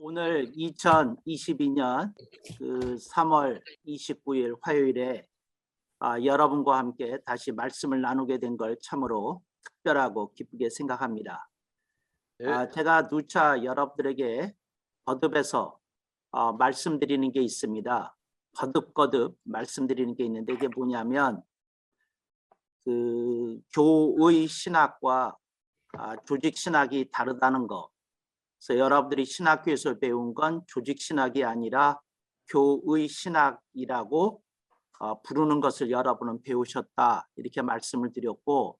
오늘 2022년 3월 29일 화요일에 여러분과 함께 다시 말씀을 나누게 된 걸 참으로 특별하고 기쁘게 생각합니다. 네. 제가 누차 여러분들에게 거듭해서 말씀드리는 게 있습니다. 거듭 말씀드리는 게 있는데 이게 뭐냐면 교의 신학과 조직 신학이 다르다는 거. 그래서 여러분들이 신학교에서 배운 건 조직 신학이 아니라 교의 신학이라고 부르는 것을 여러분은 배우셨다 이렇게 말씀을 드렸고,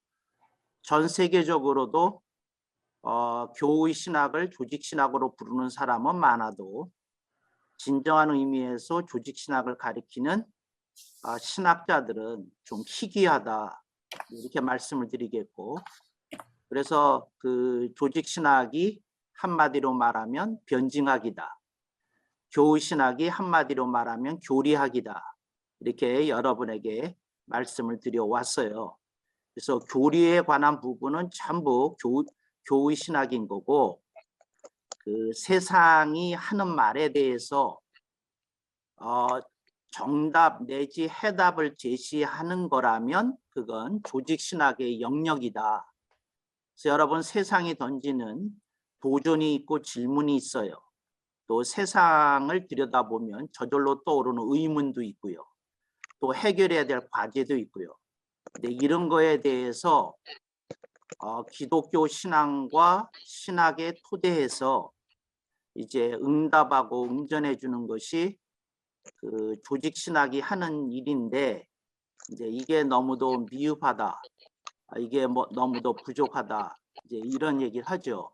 전 세계적으로도 교의 신학을 조직 신학으로 부르는 사람은 많아도 진정한 의미에서 조직 신학을 가리키는 신학자들은 좀 희귀하다 이렇게 말씀을 드리겠고, 그래서 조직 신학이 한마디로 말하면 변증학이다. 교의 신학이 한마디로 말하면 교리학이다. 이렇게 여러분에게 말씀을 드려왔어요. 그래서 교리에 관한 부분은 전부 교의 신학인 거고, 세상이 하는 말에 대해서 정답 내지 해답을 제시하는 거라면 그건 조직 신학의 영역이다. 그래서 여러분, 세상이 던지는 도전이 있고 질문이 있어요. 또 세상을 들여다보면 저절로 떠오르는 의문도 있고요. 또 해결해야 될 과제도 있고요. 근데 이런 거에 대해서 기독교 신앙과 신학의 토대에서 이제 응답하고 응전해 주는 것이 조직 신학이 하는 일인데, 이제 이게 너무도 미흡하다. 이게 너무도 부족하다. 이제 이런 얘기를 하죠.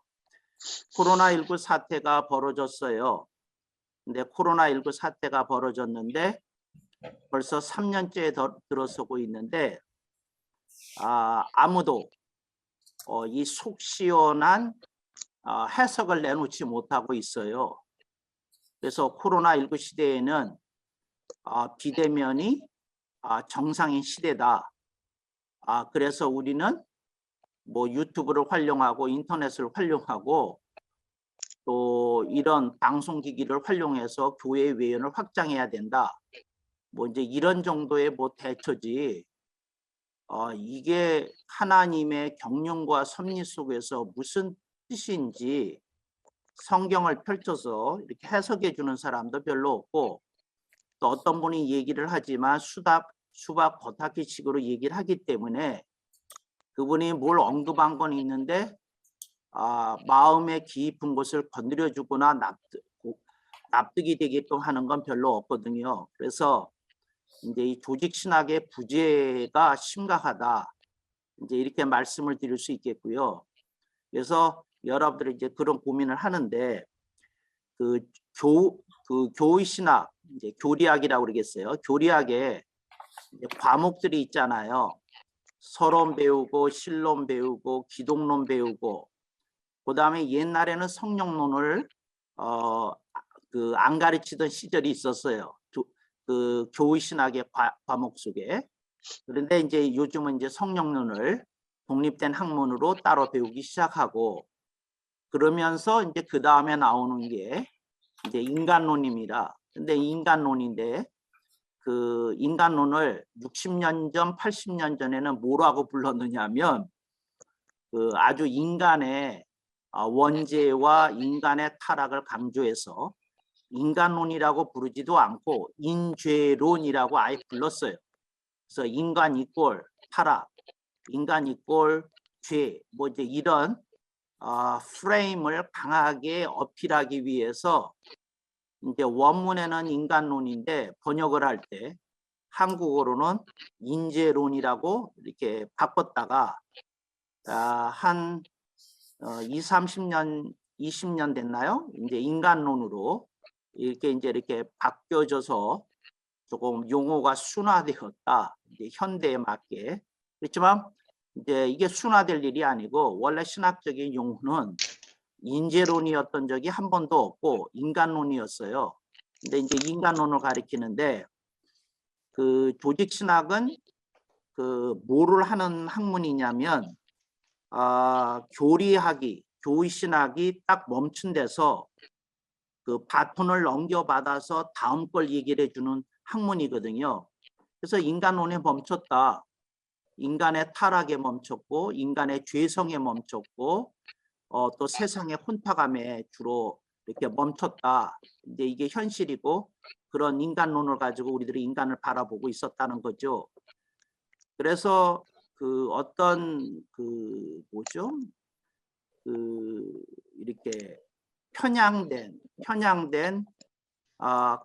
코로나19 사태가 벌어졌어요. 근데 코로나19 사태가 벌어졌는데 벌써 3년째 들어서고 있는데 아무도 이 속 시원한 해석을 내놓지 못하고 있어요. 그래서 코로나19 시대에는 비대면이 정상인 시대다. 그래서 우리는 뭐 유튜브를 활용하고 인터넷을 활용하고 또 이런 방송기기를 활용해서 교회 외연을 확장해야 된다. 뭐 이제 이런 정도의 뭐 대처지. 이게 하나님의 경륜과 섭리 속에서 무슨 뜻인지 성경을 펼쳐서 이렇게 해석해 주는 사람도 별로 없고, 또 어떤 분이 얘기를 하지만 수박 겉핥기식으로 얘기를 하기 때문에 그분이 뭘 언급한 건 있는데 마음의 깊은 곳을 건드려 주거나 납득이 되게끔 하는 건 별로 없거든요. 그래서 이제 이 조직 신학의 부재가 심각하다. 이제 이렇게 말씀을 드릴 수 있겠고요. 그래서 여러분들이 이제 그런 고민을 하는데 교의 신학, 이제 교리학이라고 그러겠어요. 교리학에 과목들이 있잖아요. 서론 배우고 신론 배우고 기독론 배우고, 그다음에 옛날에는 성령론을 안 가르치던 시절이 있었어요. 교의 신학의 과목 속에. 그런데 이제 요즘은 이제 성령론을 독립된 학문으로 따로 배우기 시작하고, 그러면서 이제 그 다음에 나오는 게 이제 인간론입니다. 근데 인간론인데 인간론을 60년 전, 80년 전에는 뭐라고 불렀느냐면 아주 인간의 원죄와 인간의 타락을 강조해서 인간론이라고 부르지도 않고 인죄론이라고 아예 불렀어요. 그래서 인간 이꼴 타락, 인간 이꼴 죄, 뭐 이제 이런 프레임을 강하게 어필하기 위해서 이제 원문에는 인간론인데 번역을 할 때 한국어로는 인죄론이라고 이렇게 바꿨다가 한 30년, 20년 됐나요? 이제 인간론으로 이렇게 바뀌어져서 조금 용어가 순화되었다. 이제 현대에 맞게. 그렇지만 이제 이게 순화될 일이 아니고 원래 신학적인 용어는 인재론이었던 적이 한 번도 없고 인간론이었어요. 근데 이제 인간론을 가리키는데 조직 신학은 뭐를 하는 학문이냐면 교의 신학이 딱 멈춘 데서 그 바톤을 넘겨받아서 다음 걸 얘기를 해주는 학문이거든요. 그래서 인간론에 멈췄다. 인간의 타락에 멈췄고 인간의 죄성에 멈췄고 또 세상의 혼탁함에 주로 이렇게 멈췄다. 이제 이게 현실이고 그런 인간론을 가지고 우리들이 인간을 바라보고 있었다는 거죠. 그래서 그 어떤 그 뭐죠? 그 이렇게 편향된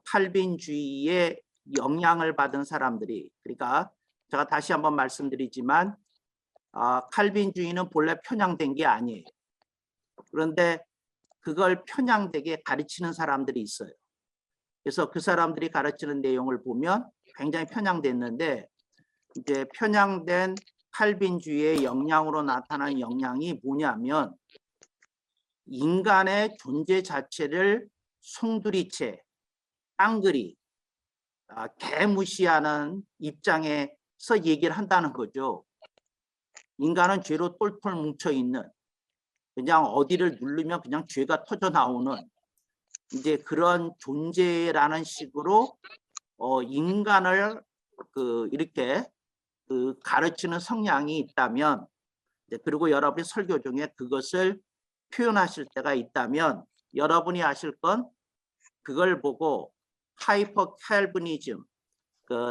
칼빈주의의 영향을 받은 사람들이, 그러니까 제가 다시 한번 말씀드리지만 칼빈주의는 본래 편향된 게 아니에요. 그런데 그걸 편향되게 가르치는 사람들이 있어요. 그래서 그 사람들이 가르치는 내용을 보면 굉장히 편향됐는데, 이제 편향된 칼빈주의의 영향으로 나타난 영향이 뭐냐면 인간의 존재 자체를 송두리째 깡그리 개무시하는 입장에서 얘기를 한다는 거죠. 인간은 죄로 똘똘 뭉쳐있는, 그냥 어디를 누르면 그냥 죄가 터져 나오는 이제 그런 존재라는 식으로 인간을 이렇게 가르치는 성향이 있다면, 그리고 여러분이 설교 중에 그것을 표현하실 때가 있다면 여러분이 아실 건 그걸 보고 하이퍼 칼비니즘,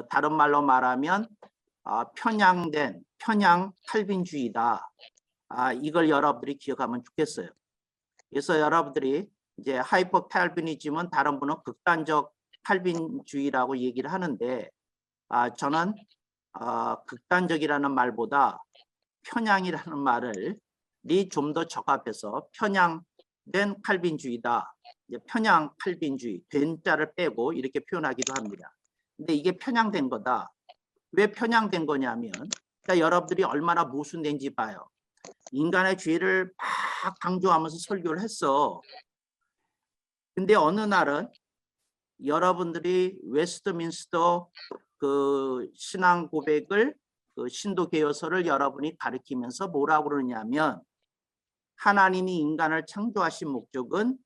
다른 말로 말하면 편향 칼빈주의다. 이걸 여러분들이 기억하면 좋겠어요. 그래서 여러분들이 이제 하이퍼 칼비니즘은 다른 분은 극단적 칼빈주의라고 얘기를 하는데, 저는 극단적이라는 말보다 편향이라는 말을 좀 더 적합해서 편향된 칼빈주의다. 이제 편향 칼빈주의, 된 자를 빼고 이렇게 표현하기도 합니다. 근데 이게 편향된 거다. 왜 편향된 거냐면, 그러니까 여러분들이 얼마나 모순된지 봐요. 인간의 죄를 막 강조하면서 설교를 했어. 근데 어느 날은 여러분들이 웨스트민스터 그 신앙 고백을, 그 신도 개요서를 여러분이 가르치면서 뭐라고 그러냐면, 하나님이 인간을 창조하신 목적은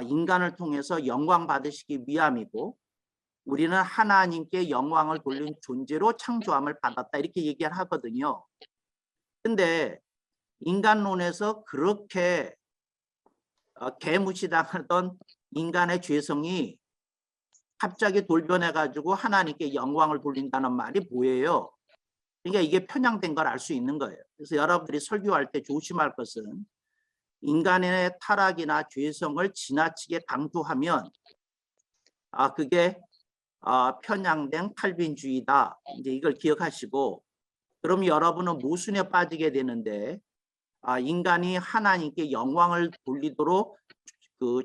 인간을 통해서 영광 받으시기 위함이고 우리는 하나님께 영광을 돌린 존재로 창조함을 받았다, 이렇게 얘기를 하거든요. 근데 인간론에서 그렇게 개무시당하던 인간의 죄성이 갑자기 돌변해 가지고 하나님께 영광을 돌린다는 말이 뭐예요? 그러니까 이게 편향된 걸 알 수 있는 거예요. 그래서 여러분들이 설교할 때 조심할 것은 인간의 타락이나 죄성을 지나치게 강조하면 그게 편향된 칼빈주의다. 이제 이걸 기억하시고, 그럼 여러분은 모순에 빠지게 되는데, 인간이 하나님께 영광을 돌리도록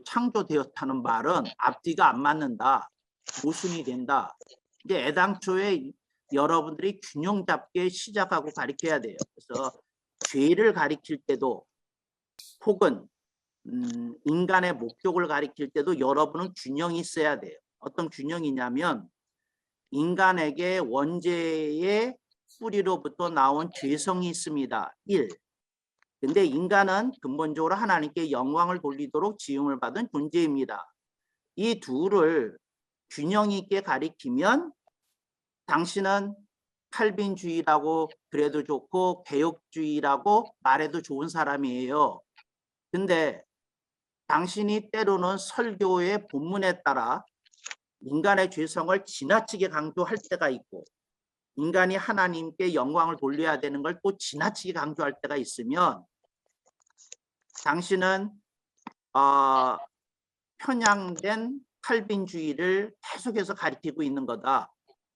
창조되었다는 말은 앞뒤가 안 맞는다. 모순이 된다. 이제 애당초에 여러분들이 균형 잡게 시작하고 가르쳐야 돼요. 그래서 죄를 가르칠 때도 혹은 인간의 목적을 가리킬 때도 여러분은 균형이 있어야 돼요. 어떤 균형이냐면 인간에게 원죄의 뿌리로부터 나온 죄성이 있습니다. 1. 근데 인간은 근본적으로 하나님께 영광을 돌리도록 지음을 받은 존재입니다. 이 둘을 균형 있게 가리키면 당신은 칼빈주의라고 그래도 좋고 개혁주의라고 말해도 좋은 사람이에요. 근데 당신이 때로는 설교의 본문에 따라 인간의 죄성을 지나치게 강조할 때가 있고 인간이 하나님께 영광을 돌려야 되는 걸 또 지나치게 강조할 때가 있으면 당신은 편향된 칼빈주의를 계속해서 가리키고 있는 거다.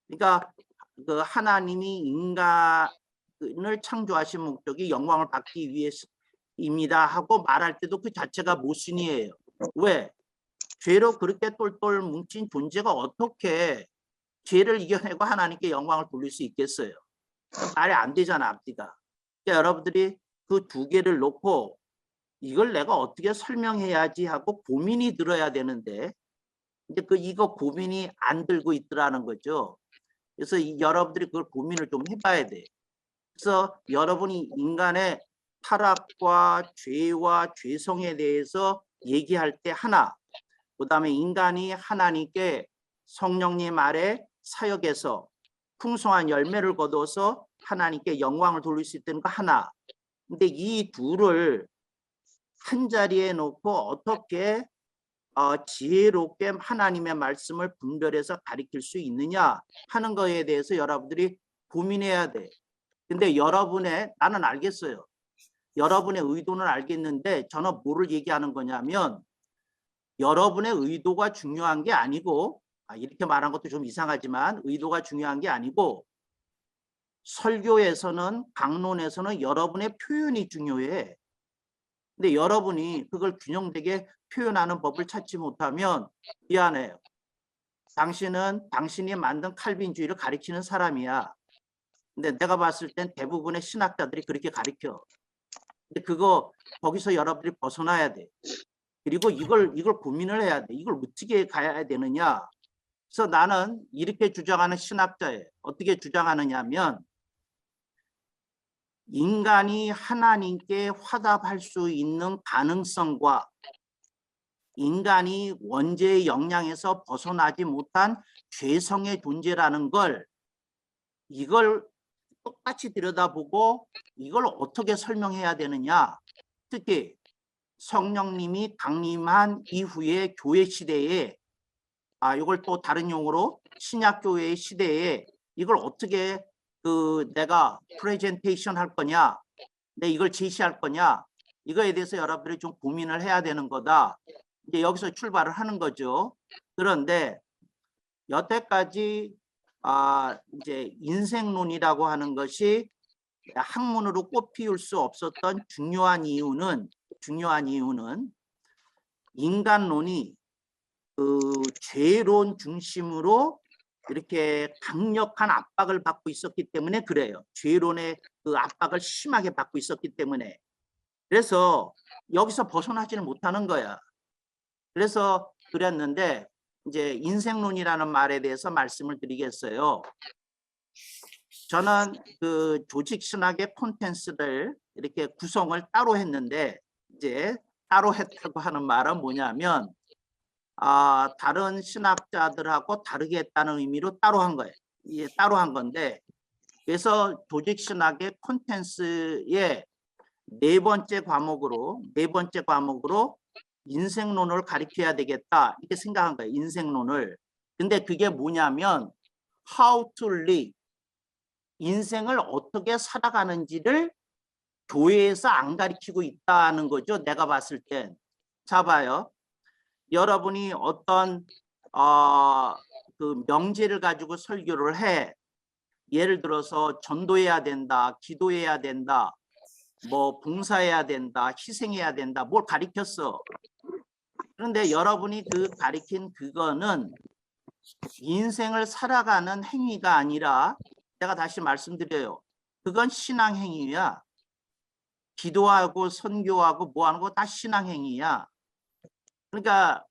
그러니까 그 하나님이 인간을 창조하신 목적이 영광을 받기 위해서입니다 하고 말할 때도 그 자체가 모순이에요. 왜? 죄로 그렇게 똘똘 뭉친 존재가 어떻게 죄를 이겨내고 하나님께 영광을 돌릴 수 있겠어요? 말이 안 되잖아, 앞뒤가. 그러니까 여러분들이 그 두 개를 놓고 이걸 내가 어떻게 설명해야지 하고 고민이 들어야 되는데 이제 이거 고민이 안 들고 있더라는 거죠. 그래서 여러분들이 그걸 고민을 좀 해봐야 돼. 그래서 여러분이 인간의 타락과 죄와 죄성에 대해서 얘기할 때 하나, 그다음에 인간이 하나님께 성령님 아래 사역해서 풍성한 열매를 거둬서 하나님께 영광을 돌릴 수 있다는 거 하나. 근데 이 둘을 한 자리에 놓고 어떻게 지혜롭게 하나님의 말씀을 분별해서 가리킬 수 있느냐 하는 거에 대해서 여러분들이 고민해야 돼. 근데 나는 알겠어요. 여러분의 의도는 알겠는데 저는 뭐를 얘기하는 거냐면 여러분의 의도가 중요한 게 아니고 이렇게 말한 것도 좀 이상하지만 의도가 중요한 게 아니고 설교에서는 강론에서는 여러분의 표현이 중요해. 근데 여러분이 그걸 균형되게 표현하는 법을 찾지 못하면 미안해요. 당신은 당신이 만든 칼빈주의를 가리키는 사람이야. 근데 내가 봤을 땐 대부분의 신학자들이 그렇게 가리켜. 근데 거기서 여러분들이 벗어나야 돼. 그리고 이걸 고민을 해야 돼. 이걸 어떻게 가야 되느냐. 그래서 나는 이렇게 주장하는 신학자예요. 어떻게 주장하느냐면 인간이 하나님께 화답할 수 있는 가능성과 인간이 원죄의 영향에서 벗어나지 못한 죄성의 존재라는 이걸 똑같이 들여다보고 이걸 어떻게 설명해야 되느냐. 특히 성령님이 강림한 이후의 교회 시대에 이걸 또 다른 용어로 신약교회의 시대에 이걸 어떻게 내가 프레젠테이션 할 거냐, 이걸 제시할 거냐, 이거에 대해서 여러분들이 좀 고민을 해야 되는 거다. 이제 여기서 출발을 하는 거죠. 그런데 여태까지 이제 인생론이라고 하는 것이 학문으로 꽃피울 수 없었던 중요한 이유는 인간론이 죄론 중심으로 이렇게 강력한 압박을 받고 있었기 때문에 그래요. 죄론의 그 압박을 심하게 받고 있었기 때문에. 그래서 여기서 벗어나지는 못하는 거야. 그래서 그랬는데 이제 인생론이라는 말에 대해서 말씀을 드리겠어요. 저는 그 조직 신학의 콘텐츠를 이렇게 구성을 따로 했는데 이제 따로 했다고 하는 말은 뭐냐면 다른 신학자들하고 다르게 했다는 의미로 따로 한 거예요. 이게 따로 한 건데 그래서 조직 신학의 콘텐츠의 네 번째 과목으로 인생론을 가르쳐야 되겠다 이렇게 생각한 거예요. 인생론을. 근데 그게 뭐냐면 how to live, 인생을 어떻게 살아가는지를 교회에서 안 가르치고 있다는 거죠. 내가 봤을 땐. 자 봐요. 여러분이 어떤 그 명제를 가지고 설교를 해. 예를 들어서 전도해야 된다, 기도해야 된다, 뭐 봉사해야 된다, 희생해야 된다, 뭘 가르쳤어. 그런데 여러분이 가르친 그거는 인생을 살아가는 행위가 아니라 제가 다시 말씀드려요. 그건 신앙행위야. 기도하고 선교하고 뭐하는 거 다 신앙행위야. 그러니까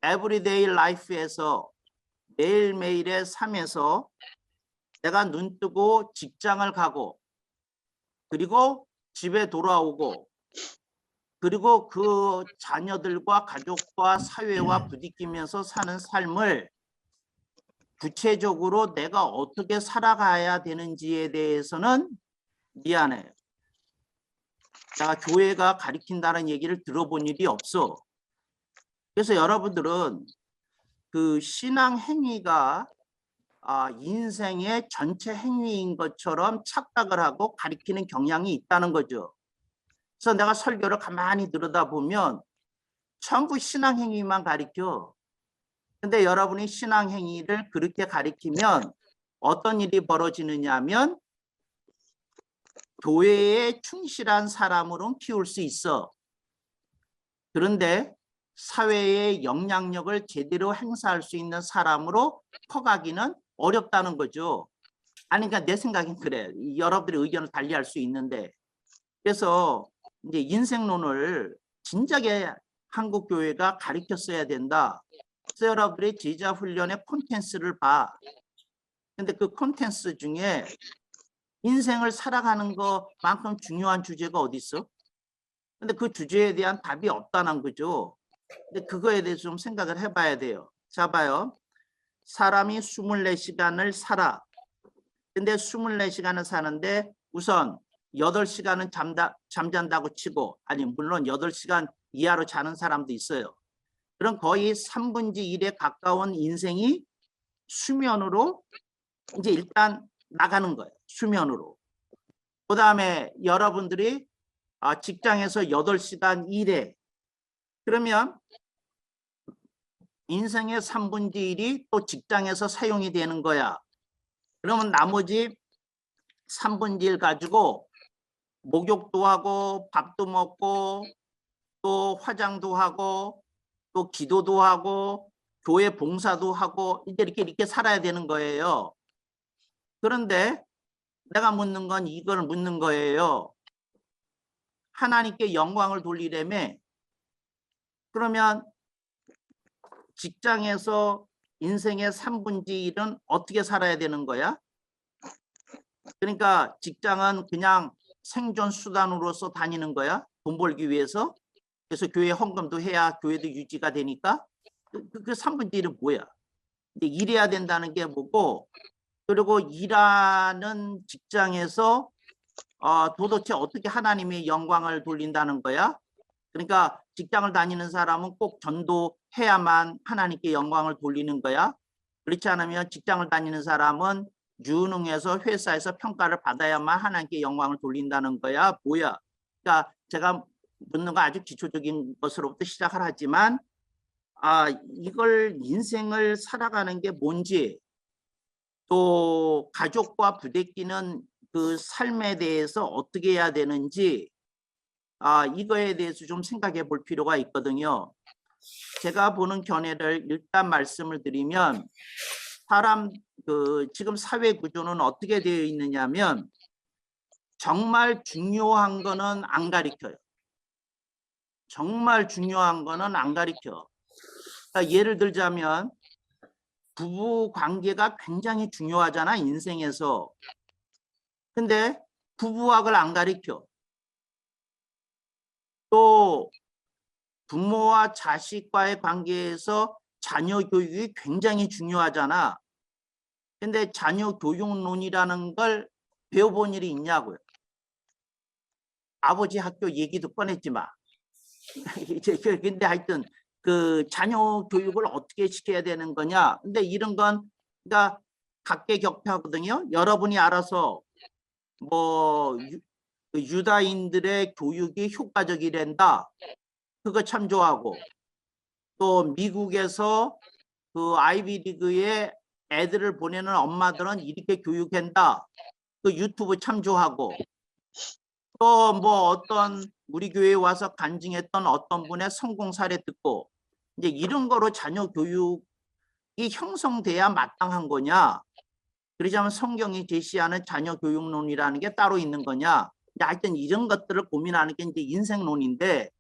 everyday life에서 매일매일의 삶에서 내가 눈 뜨고 직장을 가고 그리고 집에 돌아오고 그리고 그 자녀들과 가족과 사회와 부딪히면서 사는 삶을 구체적으로 내가 어떻게 살아가야 되는지에 대해서는 미안해요. 내가 교회가 가르친다는 얘기를 들어본 일이 없어. 그래서 여러분들은 그 신앙 행위가 인생의 전체 행위인 것처럼 착각을 하고 가리키는 경향이 있다는 거죠. 그래서 내가 설교를 가만히 들여다보면 전부 신앙 행위만 가리켜. 근데 여러분이 신앙 행위를 그렇게 가리키면 어떤 일이 벌어지느냐 하면 교회에 충실한 사람으로 키울 수 있어. 그런데 사회의 영향력을 제대로 행사할 수 있는 사람으로 커가기는 어렵다는 거죠. 아니, 그러니까 내 생각엔 그래. 여러분들의 의견을 달리할 수 있는데. 그래서 이제 인생론을 진작에 한국 교회가 가르쳤어야 된다. 그래서 여러분들의 제자 훈련의 콘텐츠를 봐. 근데 그 콘텐츠 중에 인생을 살아가는 것만큼 중요한 주제가 어디 있어? 근데 그 주제에 대한 답이 없다는 거죠. 근데 그거에 대해서 좀 생각을 해봐야 돼요. 자, 봐요. 사람이 24시간을 살아. 근데 24시간을 사는데 우선 8시간은 잠잔다고 치고, 아니 물론 8시간 이하로 자는 사람도 있어요. 그럼 거의 3분의 1에 가까운 인생이 수면으로 이제 일단 나가는 거예요. 수면으로. 그 다음에 여러분들이 직장에서 8시간 일해. 그러면 인생의 3분의 1이 또 직장에서 사용이 되는 거야. 그러면 나머지 3분의 1 가지고 목욕도 하고 밥도 먹고 또 화장도 하고 또 기도도 하고 교회 봉사도 하고 이제 이렇게 살아야 되는 거예요. 그런데 내가 묻는 건 이걸 묻는 거예요. 하나님께 영광을 돌리려면 그러면 직장에서 인생의 3분의 1은 어떻게 살아야 되는 거야? 그러니까 직장은 그냥 생존 수단으로서 다니는 거야? 돈 벌기 위해서? 그래서 교회 헌금도 해야 교회도 유지가 되니까? 그 3분의 1은 뭐야? 근데 일해야 된다는 게 뭐고, 그리고 일하는 직장에서 도대체 어떻게 하나님의 영광을 돌린다는 거야? 그러니까 직장을 다니는 사람은 꼭 전도해야만 하나님께 영광을 돌리는 거야? 그렇지 않으면 직장을 다니는 사람은 유능해서 회사에서 평가를 받아야만 하나님께 영광을 돌린다는 거야? 뭐야? 그러니까 제가 묻는 거 아주 기초적인 것으로부터 시작을 하지만 이걸 인생을 살아가는 게 뭔지 또 가족과 부대끼는 그 삶에 대해서 어떻게 해야 되는지 이거에 대해서 좀 생각해 볼 필요가 있거든요. 제가 보는 견해를 일단 말씀을 드리면 사람 지금 사회 구조는 어떻게 되어 있느냐면 정말 중요한 거는 안 가르쳐요. 정말 중요한 거는 안 가르쳐. 그러니까 예를 들자면 부부 관계가 굉장히 중요하잖아, 인생에서. 근데 부부학을 안 가르쳐. 또 부모와 자식과의 관계에서 자녀 교육이 굉장히 중요하잖아. 근데 자녀 교육론이라는 걸 배워본 일이 있냐고요. 아버지 학교 얘기도 꺼냈지 마. 근데 하여튼 그 자녀 교육을 어떻게 시켜야 되는 거냐. 근데 이런 건 그러니까 각계격파거든요. 여러분이 알아서 뭐 유다인들의 교육이 효과적이란다. 그거 참 좋아하고 또 미국에서 그 아이비리그에 애들을 보내는 엄마들은 이렇게 교육한다. 그 유튜브 참 좋아하고 또 뭐 어떤 우리 교회에 와서 간증했던 어떤 분의 성공 사례 듣고 이제 이런 거로 자녀 교육이 형성돼야 마땅한 거냐? 그러자면 성경이 제시하는 자녀 교육론이라는 게 따로 있는 거냐? 하여튼 이런 것들을 고민하는 게 이제 인생론인데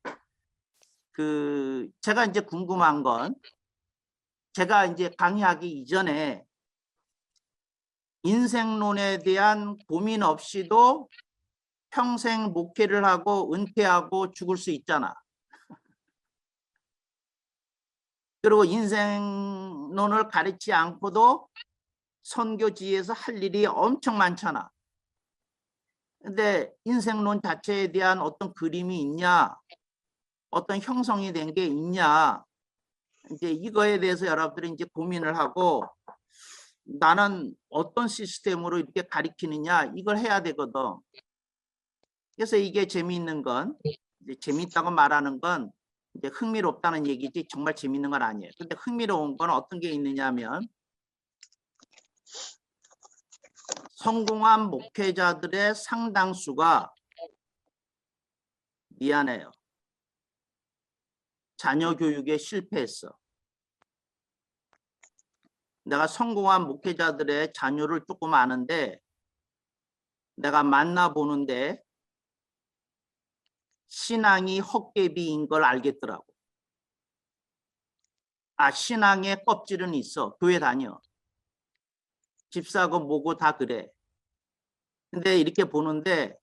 제가 이제 궁금한 건 제가 이제 강의하기 이전에 인생론에 대한 고민 없이도 평생 목회를 하고 은퇴하고 죽을 수 있잖아. 그리고 인생론을 가르치지 않고도 선교지에서 할 일이 엄청 많잖아. 근데 인생론 자체에 대한 어떤 그림이 있냐, 어떤 형성이 된 게 있냐, 이제 이거에 대해서 여러분들이 이제 고민을 하고 나는 어떤 시스템으로 이렇게 가르치느냐 이걸 해야 되거든. 그래서 이게 재미있는 건 이제 재미있다고 말하는 건 이제 흥미롭다는 얘기지 정말 재미있는 건 아니에요. 근데 흥미로운 건 어떤 게 있느냐면 성공한 목회자들의 상당수가 미안해요. 자녀 교육에 실패했어. 내가 성공한 목회자들의 자녀를 조금 아는데 내가 만나보는데 신앙이 헛개비인 걸 알겠더라고. 신앙의 껍질은 있어. 교회 다녀. 집사고 뭐고 다 그래. 근데 이렇게 보는데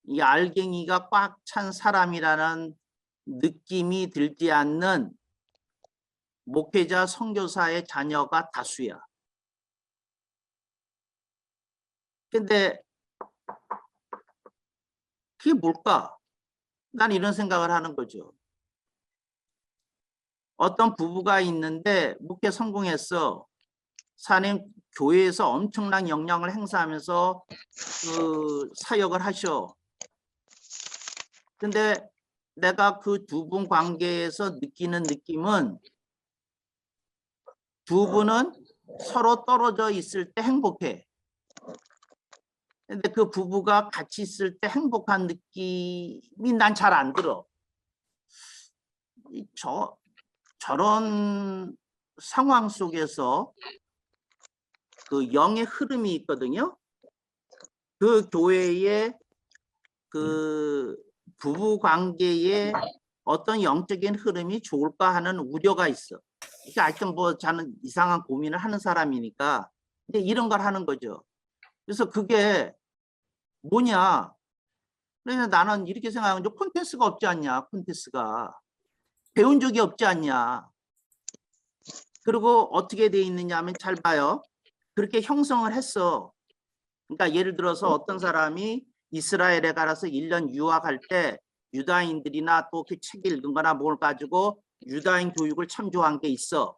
이 알갱이가 꽉 찬 사람이라는 느낌이 들지 않는 목회자, 선교사의 자녀가 다수야. 근데 그게 뭘까? 난 이런 생각을 하는 거죠. 어떤 부부가 있는데 목회 성공했어. 사내 교회에서 엄청난 영향을 행사하면서 그 사역을 하셔. 근데 내가 그 두 분 관계에서 느끼는 느낌은 두 분은 서로 떨어져 있을 때 행복해. 근데 그 부부가 같이 있을 때 행복한 느낌이 난 잘 안 들어. 저런 상황 속에서 그 영의 흐름이 있거든요. 그 교회의 그 부부 관계에 어떤 영적인 흐름이 좋을까 하는 우려가 있어. 그러니까 하여튼 뭐 저는 이상한 고민을 하는 사람이니까 이제 이런 걸 하는 거죠. 그래서 그게 뭐냐? 그래서 나는 이렇게 생각하는 거, 콘텐츠가 없지 않냐? 콘텐츠가 배운 적이 없지 않냐? 그리고 어떻게 돼 있느냐 하면 잘 봐요. 그렇게 형성을 했어. 그러니까 예를 들어서 어떤 사람이 이스라엘에 가서 1년 유학할 때 유다인들이나 또 그 책 읽은 거나 뭘 가지고 유다인 교육을 참조한 게 있어.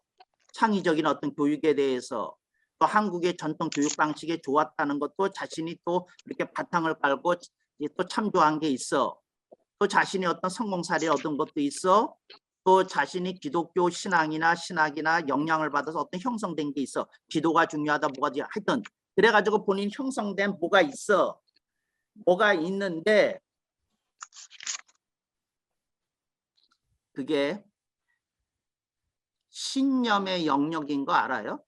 창의적인 어떤 교육에 대해서. 또 한국의 전통 교육 방식에 좋았다는 것도 자신이 또 이렇게 바탕을 깔고 또 참조한 게 있어. 또 자신이 어떤 성공 사례 얻은 것도 있어. 또 자신이 기독교 신앙이나 신학이나 영향을 받아서 어떤 형성된 게 있어. 기도가 중요하다 뭐가 하여튼 그래가지고 본인 형성된 뭐가 있어. 뭐가 있는데 그게 신념의 영역인 거 알아요?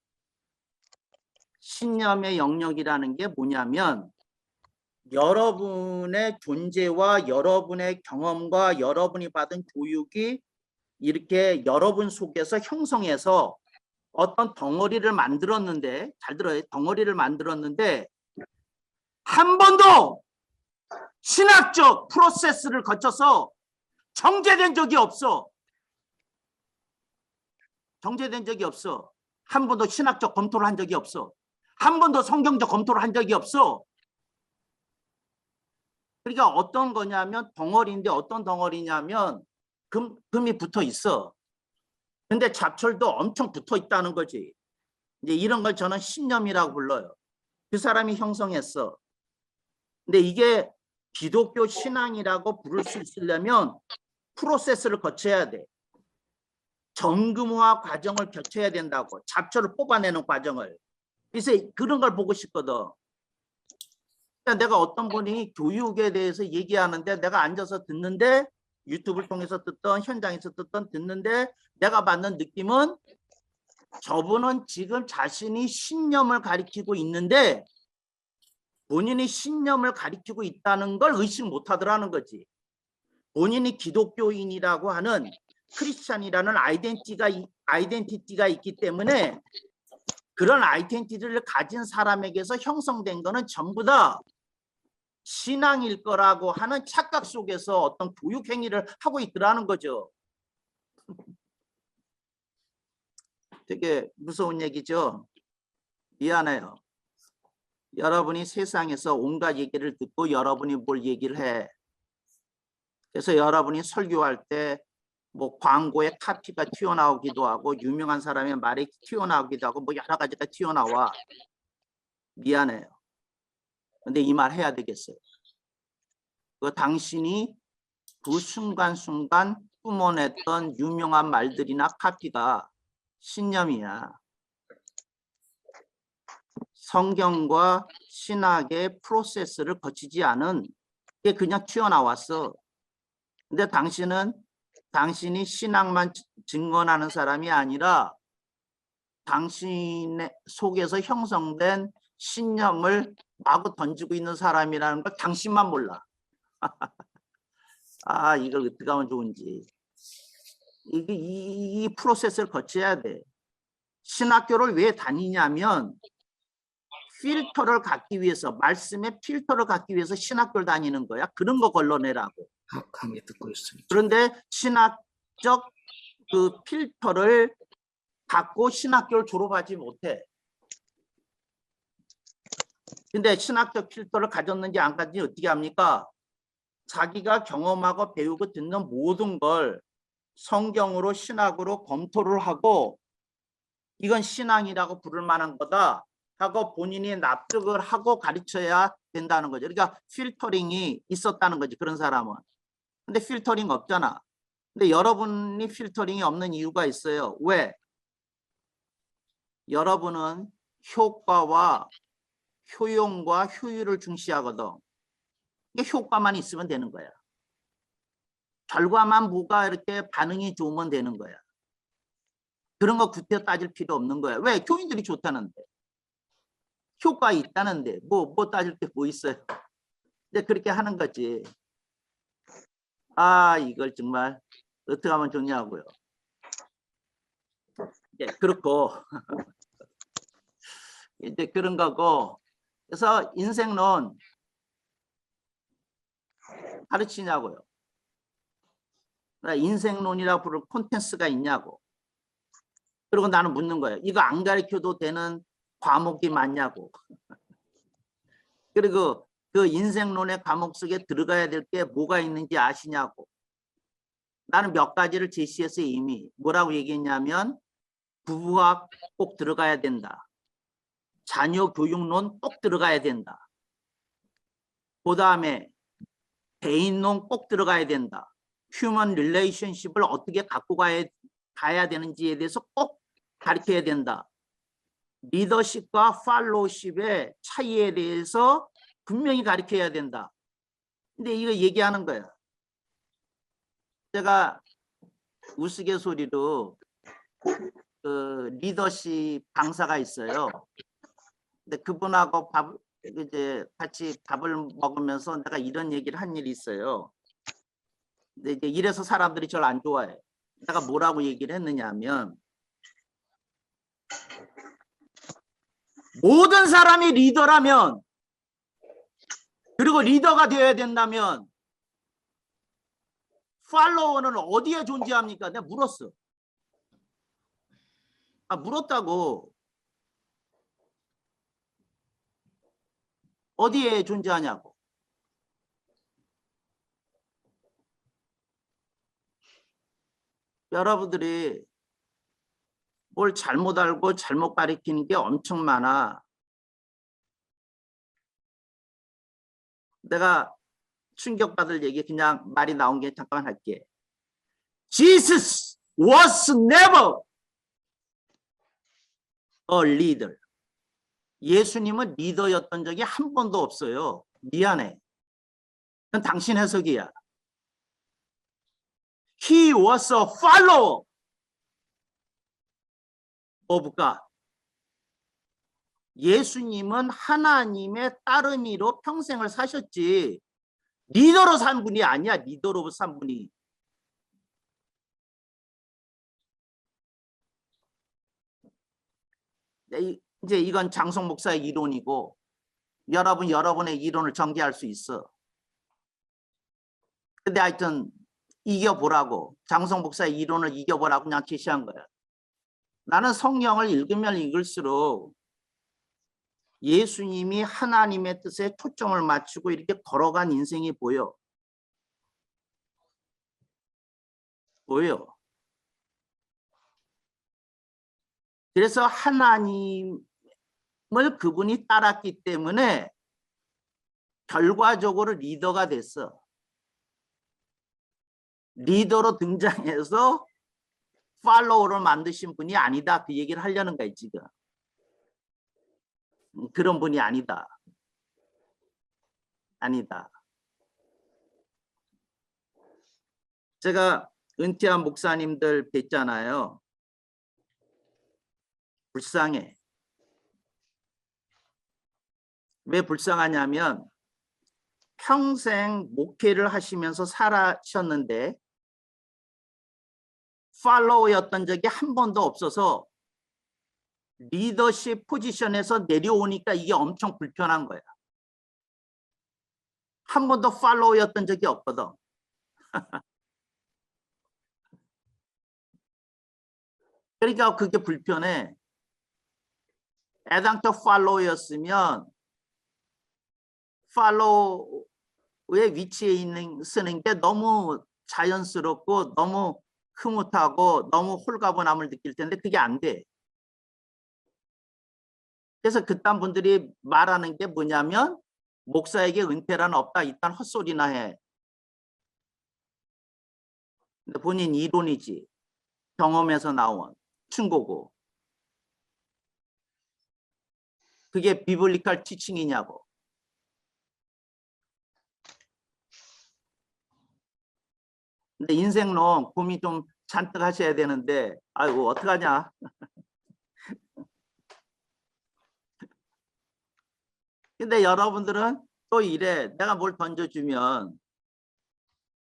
신념의 영역이라는 게 뭐냐면 여러분의 존재와 여러분의 경험과 여러분이 받은 교육이 이렇게 여러분 속에서 형성해서 어떤 덩어리를 만들었는데 잘 들어요. 덩어리를 만들었는데 한 번도 신학적 프로세스를 거쳐서 정제된 적이 없어. 정제된 적이 없어. 한 번도 신학적 검토를 한 적이 없어. 한 번도 성경적 검토를 한 적이 없어. 그러니까 어떤 거냐면 덩어리인데 어떤 덩어리냐면 금이 붙어 있어. 근데 잡철도 엄청 붙어 있다는 거지. 이제 이런 걸 저는 신념이라고 불러요. 그 사람이 형성했어. 근데 이게 기독교 신앙이라고 부를 수 있으려면 프로세스를 거쳐야 돼. 정금화 과정을 거쳐야 된다고. 잡초를 뽑아내는 과정을. 그래서 그런 걸 보고 싶거든. 그러니까 내가 어떤 분이 교육에 대해서 얘기하는데 내가 앉아서 듣는데 유튜브를 통해서 듣던 현장에서 듣는데 내가 받는 느낌은 저분은 지금 자신이 신념을 가리키고 있는데 본인이 신념을 가리키고 있다는 걸 의식 못하더라는 거지. 본인이 기독교인이라고 하는 크리스찬이라는 아이덴티티가 있기 때문에 그런 아이덴티티를 가진 사람에게서 형성된 거는 전부 다 신앙일 거라고 하는 착각 속에서 어떤 교육 행위를 하고 있더라는 거죠. 되게 무서운 얘기죠. 미안해요. 여러분이 세상에서 온갖 얘기를 듣고 여러분이 뭘 얘기를 해. 그래서 여러분이 설교할 때 뭐 광고에 카피가 튀어나오기도 하고 유명한 사람의 말이 튀어나오기도 하고 뭐 여러 가지가 튀어나와. 미안해요. 근데 이 말 해야 되겠어요. 그 당신이 그 순간순간 뿜어냈던 유명한 말들이나 카피가 신념이야. 성경과 신학의 프로세스를 거치지 않은 게 그냥 튀어나왔어. 근데 당신이 신학만 증언하는 사람이 아니라 당신의 속에서 형성된 신념을 마구 던지고 있는 사람이라는 걸 당신만 몰라. 아, 이걸 어떻게 하면 좋은지. 이 프로세스를 거쳐야 돼. 신학교를 왜 다니냐면 필터를 갖기 위해서, 말씀의 필터를 갖기 위해서 신학교를 다니는 거야. 그런 거 걸러내라고. 강의 듣고 있습니다. 그런데 신학적 그 필터를 갖고 신학교를 졸업하지 못해. 근데 신학적 필터를 가졌는지 안 가졌는지 어떻게 합니까? 자기가 경험하고 배우고 듣는 모든 걸 성경으로 신학으로 검토를 하고 이건 신앙이라고 부를 만한 거다 하고 본인이 납득을 하고 가르쳐야 된다는 거죠. 그러니까 필터링이 있었다는 거지, 그런 사람은. 근데 필터링 없잖아. 근데 여러분이 필터링이 없는 이유가 있어요. 왜? 여러분은 효과와 효용과 효율을 중시하거든. 이게 효과만 있으면 되는 거야. 결과만 뭐가 이렇게 반응이 좋으면 되는 거야. 그런 거 구태 따질 필요 없는 거야. 왜? 교인들이 좋다는데. 효과 있다는데. 뭐 따질 게 뭐 있어요. 근데 그렇게 하는 거지. 아, 이걸 정말 어떻게 하면 좋냐고요. 예, 그렇고. 이제 그런 거고. 그래서 인생론 가르치냐고요. 인생론이라고 부를 콘텐츠가 있냐고. 그리고 나는 묻는 거예요. 이거 안 가르쳐도 되는 과목이 맞냐고. 그리고 그 인생론의 과목 속에 들어가야 될 게 뭐가 있는지 아시냐고. 나는 몇 가지를 제시해서 이미 뭐라고 얘기했냐면 부부학 꼭 들어가야 된다. 자녀 교육론 꼭 들어가야 된다. 그 다음에 대인론 꼭 들어가야 된다. 휴먼 릴레이션십을 어떻게 갖고 가야 되는지에 대해서 꼭 가르쳐야 된다. 리더십과 팔로우십의 차이에 대해서 분명히 가르쳐야 된다. 근데 이거 얘기하는 거야. 제가 우스갯소리로 그 리더십 강사가 있어요. 근데 그분하고 이제 같이 밥을 먹으면서 내가 이런 얘기를 한 일이 있어요. 근데 이제 이래서 사람들이 저를 안 좋아해. 내가 뭐라고 얘기를 했느냐 하면 모든 사람이 리더라면 그리고 리더가 되어야 된다면 팔로워는 어디에 존재합니까? 내가 물었어. 아, 물었다고. 어디에 존재하냐고. 여러분들이 뭘 잘못 알고 잘못 가리키는 게 엄청 많아. 내가 충격받을 얘기 그냥 말이 나온 게 잠깐만 할게. Jesus was never a leader. 예수님은 리더였던 적이 한 번도 없어요. 미안해. 그건 당신 해석이야. He was a follower of God. 예수님은 하나님의 따르미로 평생을 사셨지 리더로 산 분이 아니야. 리더로 산 분이. 이제 이건 장성 목사의 이론이고 여러분의 이론을 전개할 수 있어. 근데 하여튼 이겨보라고. 장성 목사의 이론을 이겨보라고 그냥 제시한 거야. 나는 성경을 읽으면 읽을수록 예수님이 하나님의 뜻에 초점을 맞추고 이렇게 걸어간 인생이 보여. 그래서 하나님을 그분이 따랐기 때문에 결과적으로 리더가 됐어. 리더로 등장해서 팔로워를 만드신 분이 아니다. 그 얘기를 하려는 거야 지금. 그런 분이 아니다. 아니다. 제가 은퇴한 목사님들 뵀잖아요. 불쌍해. 왜 불쌍하냐면 평생 목회를 하시면서 살아셨는데 팔로워였던 적이 한 번도 없어서 리더십 포지션에서 내려오니까 이게 엄청 불편한 거야. 한 번도 팔로워였던 적이 없거든. 그러니까 그게 불편해. 애당초 팔로우였으면 팔로우의 위치에 쓰는 게 너무 자연스럽고 너무 흐뭇하고 너무 홀가분함을 느낄 텐데 그게 안 돼. 그래서 그딴 분들이 말하는 게 뭐냐면 목사에게 은퇴란 없다. 일단 헛소리나 해. 근데 본인 이론이지. 경험에서 나온 충고고. 그게 비블리컬 티칭이냐고. 근데 인생론 고민 좀 잔뜩 하셔야 되는데 아이고 어떡하냐. 근데 여러분들은 또 이래. 내가 뭘 던져주면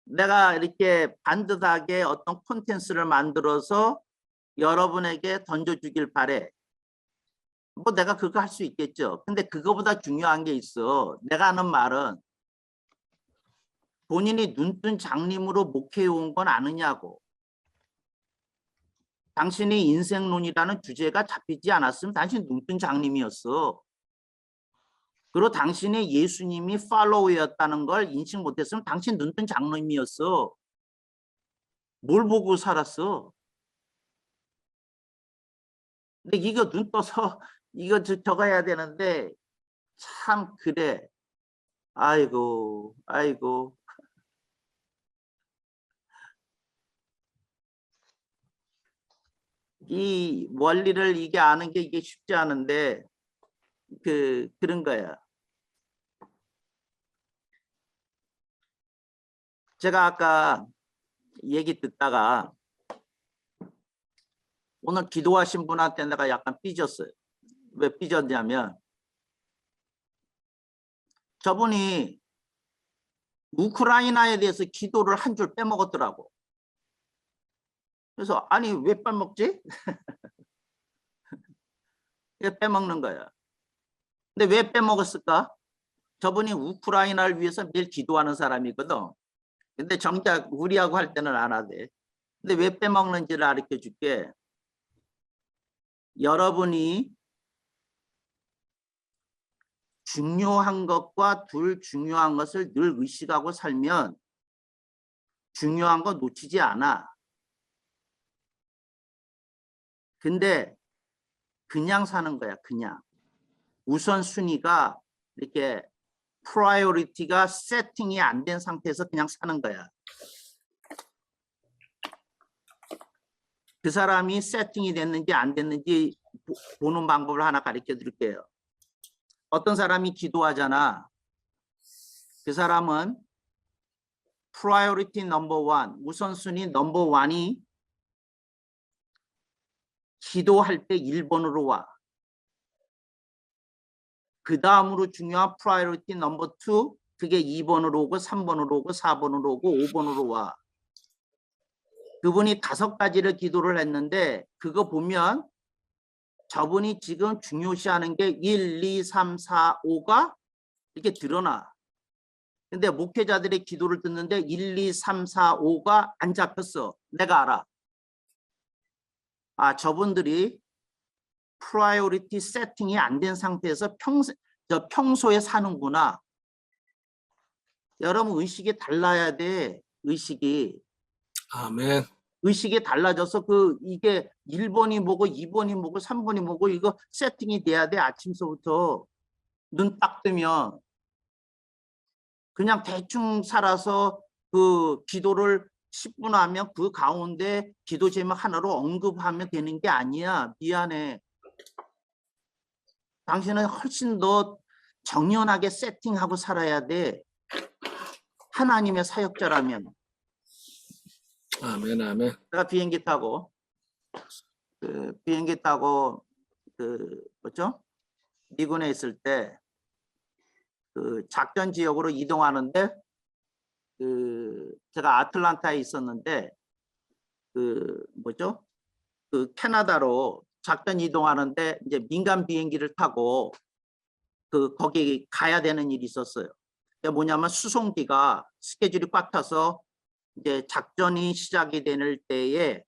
내가 이렇게 반듯하게 어떤 콘텐츠를 만들어서 여러분에게 던져주길 바래. 뭐 내가 그거 할 수 있겠죠. 근데 그거보다 중요한 게 있어. 내가 하는 말은 본인이 눈뜬 장님으로 목회해 온 건 아느냐고. 당신이 인생론이라는 주제가 잡히지 않았으면 당신 눈뜬 장님이었어. 그리고 당신이 예수님이 팔로우였다는 걸 인식 못했으면 당신 눈뜬 장님이었어. 뭘 보고 살았어? 근데 이거 눈 떠서 이거 적어야 되는데 참 그래. 아이고 아이고. 이 원리를 이게 아는 게 이게 쉽지 않은데 그런 거야. 제가 아까 얘기 듣다가 오늘 기도하신 분한테 내가 약간 삐졌어요. 왜 삐졌냐면 저분이 우크라이나에 대해서 기도를 한 줄 빼먹었더라고. 그래서 아니 왜 빼먹지? 빼먹는 거야. 근데 왜 빼먹었을까? 저분이 우크라이나를 위해서 매일 기도하는 사람이거든. 근데 정작 우리하고 할 때는 안 하대. 근데 왜 빼먹는지를 가르쳐 줄게. 여러분이 중요한 것과 덜 중요한 것을 늘 의식하고 살면 중요한 거 놓치지 않아. 근데 그냥 사는 거야. 그냥. 우선순위가 이렇게 프라이어리티가 세팅이 안 된 상태에서 그냥 사는 거야. 그 사람이 세팅이 됐는지 안 됐는지 보는 방법을 하나 가르쳐 드릴게요. 어떤 사람이 기도하잖아. 그 사람은 프라이어리티 넘버 원, 우선순위 넘버 원이 기도할 때 1번으로 와. 그 다음으로 중요한 프라이어리티 넘버 2, 그게 2번으로 오고 3번으로 오고 4번으로 오고 5번으로 와. 그분이 5가지를 기도를 했는데 그거 보면 저분이 지금 중요시하는 게 1, 2, 3, 4, 5가 이렇게 드러나. 근데 목회자들의 기도를 듣는데 1, 2, 3, 4, 5가 안 잡혔어. 내가 알아. 아, 저분들이 프라이어리티 세팅이 안 된 상태에서 평소에 사는구나. 여러분 의식이 달라야 돼. 의식이. 아멘. 의식이 달라져서 이게 1번이 뭐고 2번이 뭐고 3번이 뭐고 이거 세팅이 돼야 돼. 아침서부터. 눈 딱 뜨면. 그냥 대충 살아서 그 기도를 10분 하면 그 가운데 기도 제목 하나로 언급하면 되는 게 아니야. 미안해. 당신은 훨씬 더 정연하게 세팅하고 살아야 돼. 하나님의 사역자라면. 아멘, 아멘. 제가 비행기 타고 뭐죠? 미군에 있을 때 그 작전 지역으로 이동하는데 제가 아틀란타에 있었는데 뭐죠? 캐나다로 작전 이동하는데 이제 민간 비행기를 타고 거기 가야 되는 일이 있었어요. 그게 뭐냐면 수송기가 스케줄이 꽉 차서 이제 작전이 시작이 될 때에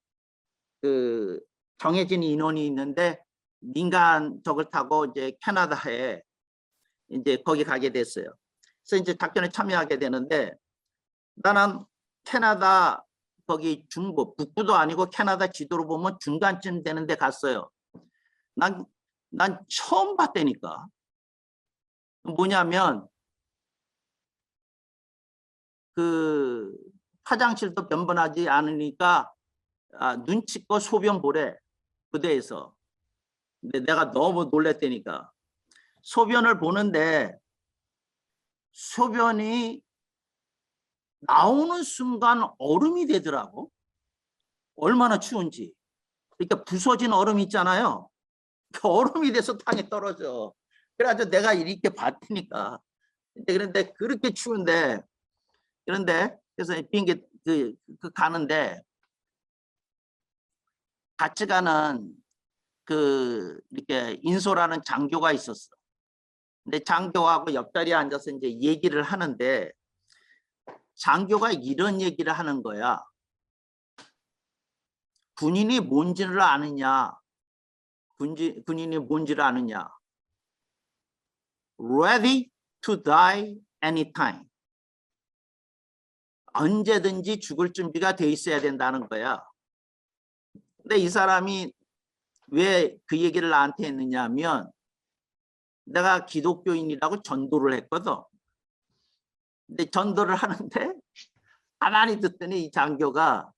그 정해진 인원이 있는데 민간적을 타고 이제 캐나다에 이제 거기 가게 됐어요. 그래서 이제 작전에 참여하게 되는데 나는 캐나다 거기 중부, 북부도 아니고 캐나다 지도로 보면 중간쯤 되는 데 갔어요. 난 처음 봤다니까. 뭐냐면 그 화장실도 변변하지 않으니까 눈치껏 소변 보래 부대에서. 근데 내가 너무 놀랬다니까. 소변을 보는데 소변이 나오는 순간 얼음이 되더라고. 얼마나 추운지. 그러니까 부서진 얼음 있잖아요. 그 얼음이 돼서 땅에 떨어져. 그래가지고 내가 이렇게 봤으니까. 그런데 그렇게 추운데, 그런데 그래서 비행기 가는데 같이 가는 그 이렇게 인소라는 장교가 있었어. 근데 장교하고 옆자리에 앉아서 이제 얘기를 하는데 장교가 이런 얘기를 하는 거야. 군인이 뭔지를 아느냐? 군인이 뭔지를 아느냐? Ready to die anytime. 언제든지 죽을 준비가 돼 있어야 된다는 거야. 근데 이 사람이 왜 그 얘기를 나한테 했느냐 하면 내가 기독교인이라고 전도를 했거든. 근데 전도를 하는데 가만히 듣더니 이 장교가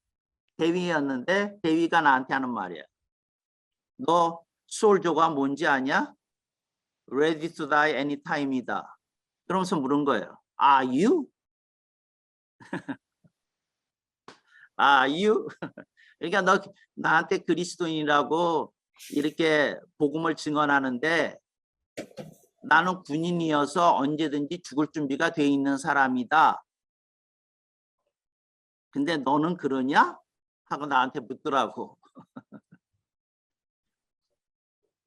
대위였는데 대위가 나한테 하는 말이야. 너 솔조가 뭔지 아냐? Ready to die anytime이다. 그러면서 물은 거예요. Are you? Are you? 그러니까 너 나한테 그리스도인이라고 이렇게 복음을 증언하는데 나는 군인이어서 언제든지 죽을 준비가 돼 있는 사람이다. 근데 너는 그러냐? 하고 나한테 묻더라고.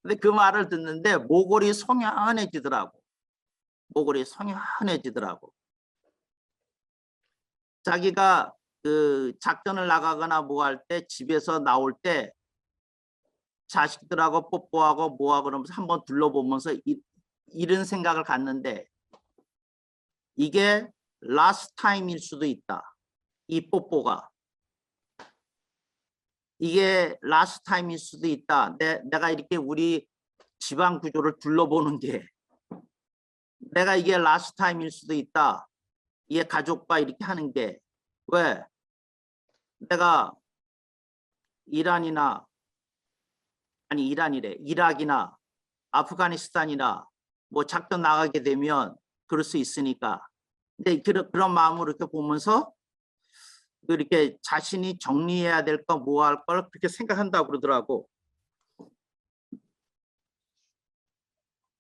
근데 그 말을 듣는데 모골이 성연해지더라고. 모골이 성연해지더라고. 자기가 그 작전을 나가거나 뭐 할 때 집에서 나올 때 자식들하고 뽀뽀하고 뭐하고 그러면서 한번 둘러보면서 이런 생각을 갖는데 이게 last time일 수도 있다. 이 뽀뽀가. 이게 last time일 수도 있다. 내가 이렇게 우리 집안 구조를 둘러보는 게 내가 이게 last time일 수도 있다. 이게 가족과 이렇게 하는 게 왜? 내가 이란이나 아니 이란이래. 이락이나 아프가니스탄이나 뭐 작전 나가게 되면 그럴 수 있으니까. 근데 그런 마음으로 이렇게 보면서 이렇게 자신이 정리해야 될 거 뭐 할 걸 그렇게 생각한다고 그러더라고.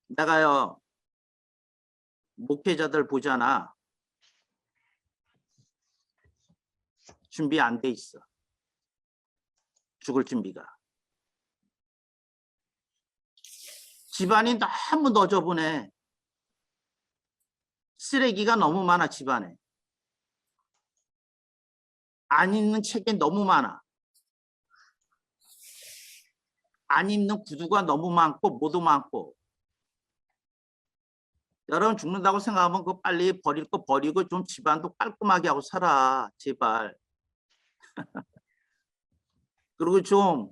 내가요 목회자들 보잖아. 준비 안 돼 있어. 죽을 준비가. 집안이 너무 너저분해. 쓰레기가 너무 많아 집안에. 안 읽는 책이 너무 많아. 안 입는 구두가 너무 많고 뭐도 많고. 여러분 죽는다고 생각하면 그거 빨리 버릴 거 버리고 좀 집안도 깔끔하게 하고 살아. 제발. 그리고 좀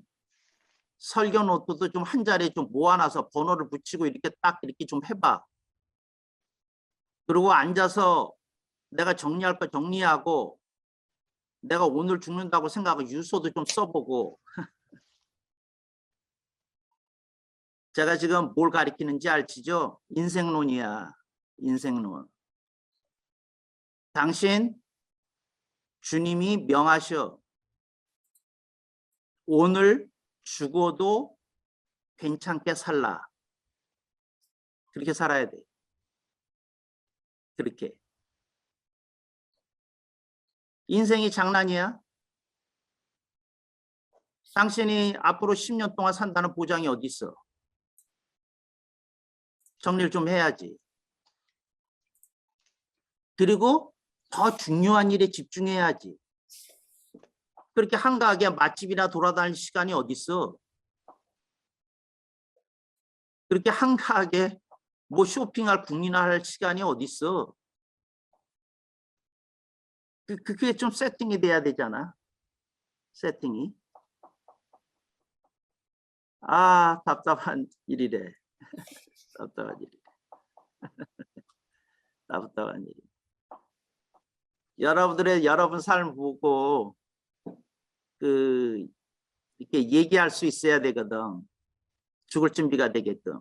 설교 노트도 좀 한 자리에 좀 모아놔서 번호를 붙이고 이렇게 딱 이렇게 좀 해봐. 그리고 앉아서 내가 정리할 거 정리하고 내가 오늘 죽는다고 생각하고 유서도 좀 써보고. 제가 지금 뭘 가리키는지 알지죠? 인생론이야. 인생론. 당신 주님이 명하셔. 오늘 죽어도 괜찮게 살라. 그렇게 살아야 돼. 그렇게. 인생이 장난이야? 당신이 앞으로 10년 동안 산다는 보장이 어디 있어? 정리를 좀 해야지. 그리고 더 중요한 일에 집중해야지. 그렇게 한가하게 맛집이나 돌아다닐 시간이 어디 있어? 그렇게 한가하게 뭐 쇼핑할 국리나 할 시간이 어디 있어? 그게 좀 세팅이 돼야 되잖아. 세팅이. 아, 답답한 일이래. 답답한 일. 답답한 일. 여러분 삶 보고 그 이렇게 얘기할 수 있어야 되거든. 죽을 준비가 되게끔.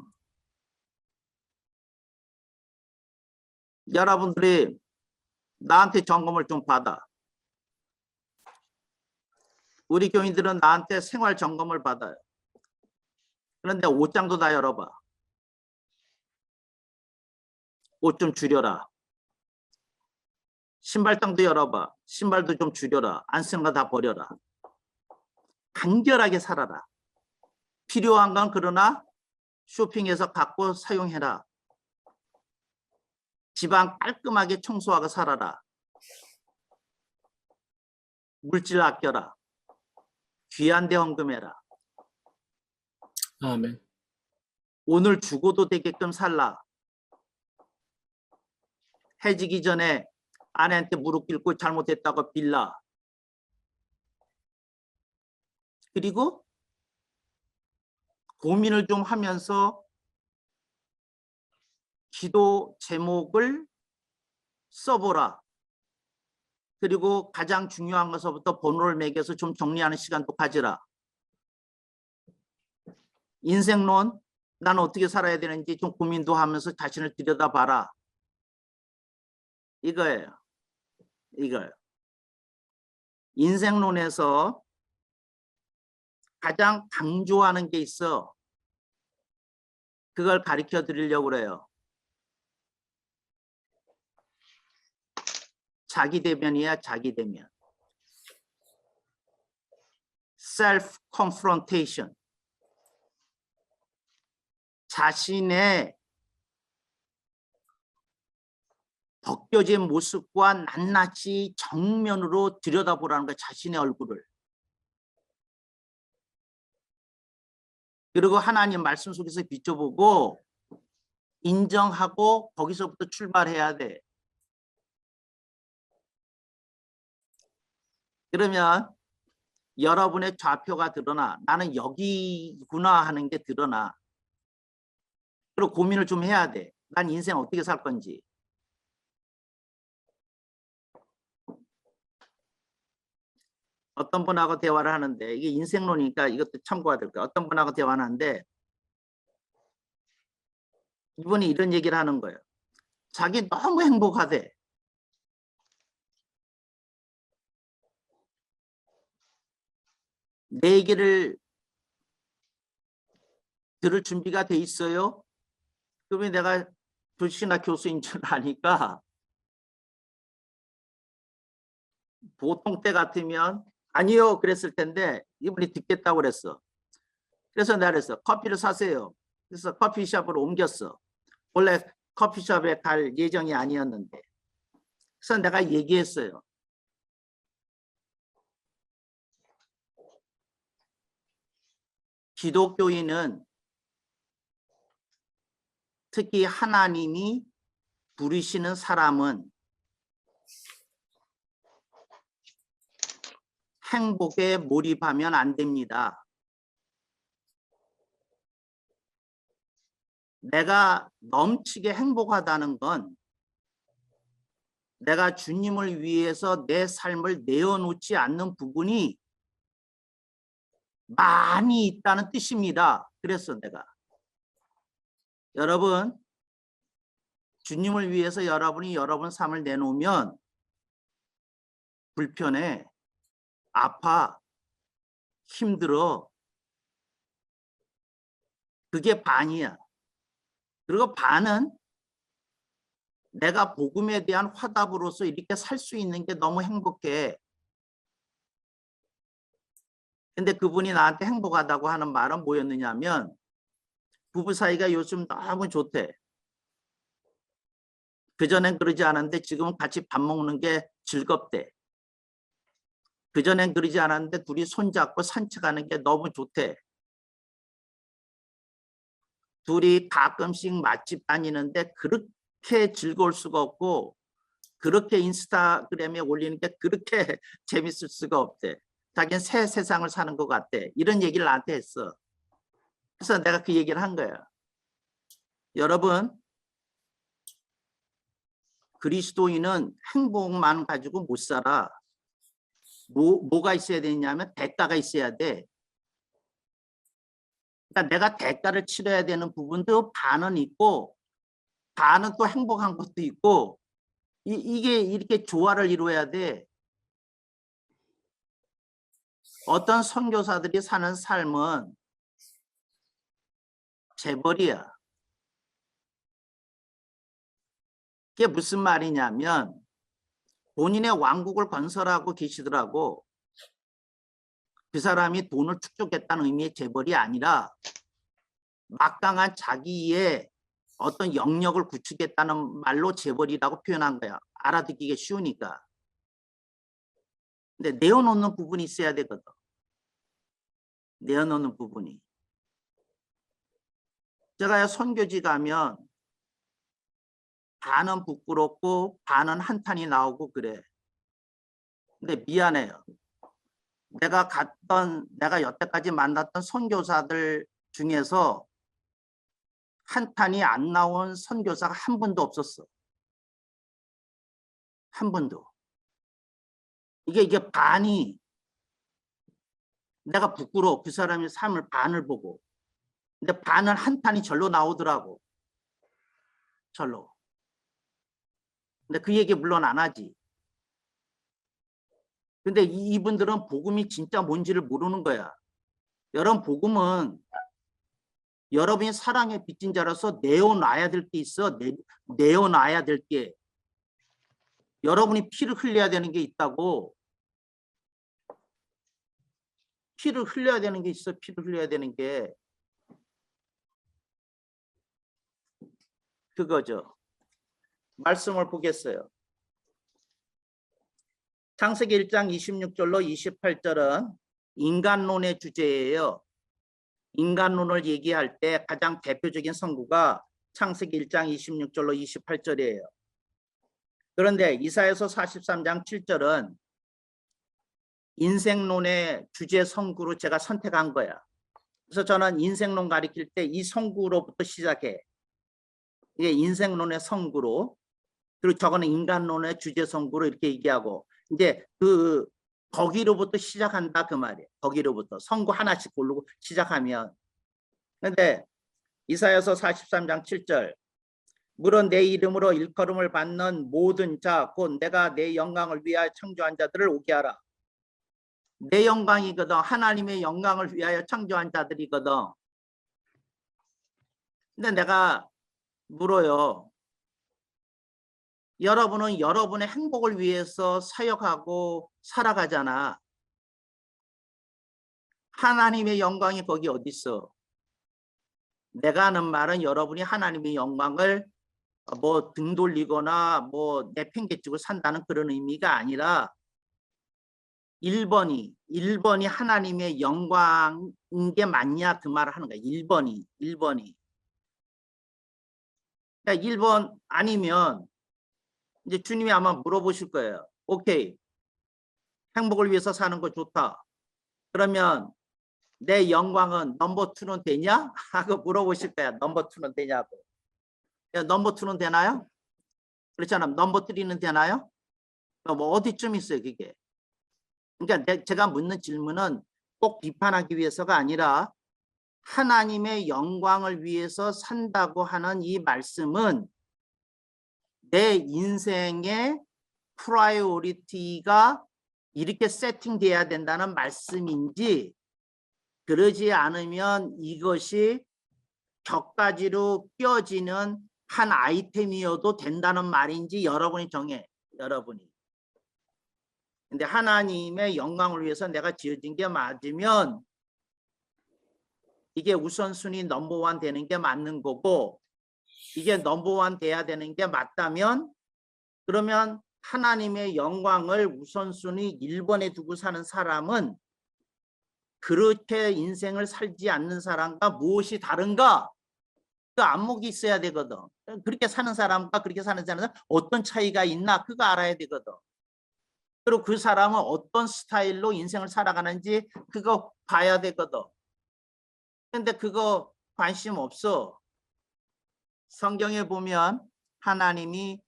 여러분들이 나한테 점검을 좀 받아. 우리 교인들은 나한테 생활 점검을 받아요. 그런데 옷장도 다 열어봐. 옷 좀 줄여라. 신발장도 열어봐. 신발도 좀 줄여라. 안 쓰는 거 다 버려라. 간결하게 살아라. 필요한 건 그러나 쇼핑해서 갖고 사용해라. 집안 깔끔하게 청소하고 살아라. 물질 아껴라. 귀한 데 헌금해라. 아멘. 오늘 죽어도 되게끔 살라. 해지기 전에 아내한테 무릎 꿇고 잘못했다고 빌라. 그리고 고민을 좀 하면서 기도 제목을 써보라. 그리고 가장 중요한 것부터 번호를 매겨서 좀 정리하는 시간도 가지라. 인생론, 난 어떻게 살아야 되는지 좀 고민도 하면서 자신을 들여다봐라. 이거예요. 이거예요. 인생론에서 가장 강조하는 게 있어. 그걸 가르쳐 드리려고 그래요. 자기 대면이야, 자기 대면. self confrontation. 자신의 벗겨진 모습과 낱낱이 정면으로 들여다보라는 거야, 자신의 얼굴을. 그리고 하나님 말씀 속에서 비춰보고 인정하고 거기서부터 출발해야 돼. 그러면 여러분의 좌표가 드러나. 나는 여기구나 하는 게 드러나. 그리고 고민을 좀 해야 돼. 난 인생 어떻게 살 건지. 어떤 분하고 대화를 하는데, 이게 인생론이니까 이것도 참고가 될 거야. 어떤 분하고 대화를 하는데 이분이 이런 얘기를 하는 거예요. 자기 너무 행복하대. 내 얘기를 들을 준비가 돼 있어요? 그러면 내가 교시나 교수인 줄 아니까 보통 때 같으면 아니요 그랬을 텐데 이분이 듣겠다고 그랬어. 그래서 내가 그랬어. 커피를 사세요. 그래서 커피숍으로 옮겼어. 원래 커피숍에 갈 예정이 아니었는데. 그래서 내가 얘기했어요. 기독교인은 특히 하나님이 부르시는 사람은 행복에 몰입하면 안 됩니다. 내가 넘치게 행복하다는 건 내가 주님을 위해서 내 삶을 내어놓지 않는 부분이 많이 있다는 뜻입니다. 그랬어 내가. 여러분, 주님을 위해서 여러분이 여러분 삶을 내놓으면 불편해, 아파, 힘들어. 그게 반이야. 그리고 반은 내가 복음에 대한 화답으로서 이렇게 살 수 있는 게 너무 행복해. 근데 그분이 나한테 행복하다고 하는 말은 뭐였느냐면 부부 사이가 요즘 너무 좋대. 그전엔 그러지 않았는데 지금은 같이 밥 먹는 게 즐겁대. 그전엔 그러지 않았는데 둘이 손잡고 산책하는 게 너무 좋대. 둘이 가끔씩 맛집 다니는데 그렇게 즐거울 수가 없고 그렇게 인스타그램에 올리는 게 그렇게 재밌을 수가 없대. 자기는 새 세상을 사는 것 같대. 이런 얘기를 나한테 했어. 그래서 내가 그 얘기를 한 거야. 여러분, 그리스도인은 행복만 가지고 못 살아. 뭐가 있어야 되냐면 대가가 있어야 돼. 그러니까 내가 대가를 치러야 되는 부분도 반은 있고 반은 또 행복한 것도 있고 이게 이렇게 조화를 이루어야 돼. 어떤 선교사들이 사는 삶은 재벌이야. 그게 무슨 말이냐면 본인의 왕국을 건설하고 계시더라고. 그 사람이 돈을 축적했다는 의미의 재벌이 아니라 막강한 자기의 어떤 영역을 구축했다는 말로 재벌이라고 표현한 거야. 알아듣기가 쉬우니까. 근데 내어놓는 부분이 있어야 되거든. 내어놓는 부분이. 제가 선교지 가면 반은 부끄럽고 반은 한탄이 나오고 그래. 근데 미안해요. 내가 여태까지 만났던 선교사들 중에서 한탄이 안 나온 선교사가 한 분도 없었어. 한 분도. 이게 반이 내가 부끄러워. 그 사람의 삶을 반을 보고. 근데 반은 한탄이 절로 나오더라고. 절로. 근데 그 얘기 물론 안 하지. 근데 이분들은 복음이 진짜 뭔지를 모르는 거야. 여러분, 복음은 여러분이 사랑의 빚진 자로서 내어놔야 될 게 있어. 내어놔야 될 게. 여러분이 피를 흘려야 되는 게 있다고. 피를 흘려야 되는 게 있어. 피를 흘려야 되는 게. 그거죠. 말씀을 보겠어요. 창세기 1장 26절로 28절은 인간론의 주제예요. 인간론을 얘기할 때 가장 대표적인 선구가 창세기 1장 26절로 28절이에요. 그런데 이사야서 43장 7절은 인생론의 주제 선구로 제가 선택한 거야. 그래서 저는 인생론 가리킬 때 이 선구로부터 시작해. 이게 인생론의 선구로, 그리고 저거는 인간론의 주제 선구로 이렇게 얘기하고, 이제 거기로부터 시작한다 그 말이에요. 거기로부터 선구 하나씩 고르고 시작하면. 근데 이사야서 43장 7절, 물은 내 이름으로 일컬음을 받는 모든 자, 곧 내가 내 영광을 위하여 창조한 자들을 오게 하라. 내 영광이거든. 하나님의 영광을 위하여 창조한 자들이거든. 근데 내가 물어요. 여러분은 여러분의 행복을 위해서 사역하고 살아가잖아. 하나님의 영광이 거기 어디 있어? 내가 하는 말은 여러분이 하나님의 영광을 뭐 등 돌리거나 뭐 내팽개치고 산다는 그런 의미가 아니라 1번이 하나님의 영광인 게 맞냐 그 말을 하는 거야. 1번이. 그러니까 1번 아니면 이제 주님이 아마 물어보실 거예요. 오케이. 행복을 위해서 사는 거 좋다. 그러면 내 영광은 넘버 2는 되냐? 하고 물어보실 거야. 넘버 2는 되냐고. 넘버 2는 되나요? 그렇잖아. 넘버 3는 되나요? 뭐 어디쯤 있어요, 그게. 그러니까 제가 묻는 질문은 꼭 비판하기 위해서가 아니라 하나님의 영광을 위해서 산다고 하는 이 말씀은 내 인생의 프라이오리티가 이렇게 세팅돼야 된다는 말씀인지, 그러지 않으면 이것이 격가지로 껴지는 한 아이템이어도 된다는 말인지 여러분이 정해. 여러분이. 근데 하나님의 영광을 위해서 내가 지어진 게 맞으면 이게 우선순위 넘버 1 되는 게 맞는 거고, 이게 넘버 1 돼야 되는 게 맞다면 그러면 하나님의 영광을 우선순위 1번에 두고 사는 사람은 그렇게 인생을 살지 않는 사람과 무엇이 다른가? 그 안목이 있어야 되거든. 그렇게 사는 사람과 그렇게 사는 사람은 어떤 차이가 있나? 그거 알아야 되거든. 그리고 그 사람은 어떤 스타일로 인생을 살아가는지 그거 봐야 되거든. 근데 그거 관심 없어. 성경에 보면 하나님이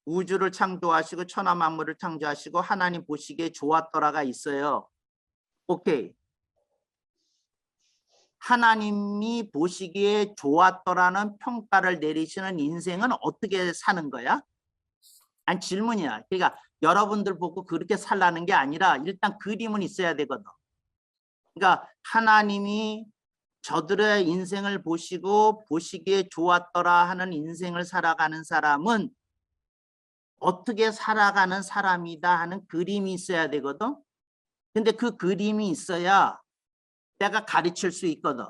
우주를 창조하시고 천하 만물을 창조하시고 하나님 보시기에 좋았더라가 있어요. 오케이. 하나님이 보시기에 좋았더라는 평가를 내리시는 인생은 어떻게 사는 거야? 아니, 질문이야. 그러니까 여러분들 보고 그렇게 살라는 게 아니라 일단 그림은 있어야 되거든. 그러니까 하나님이 저들의 인생을 보시고 보시기에 좋았더라 하는 인생을 살아가는 사람은 어떻게 살아가는 사람이다 하는 그림이 있어야 되거든. 근데 그 그림이 있어야 내가 가르칠 수 있거든.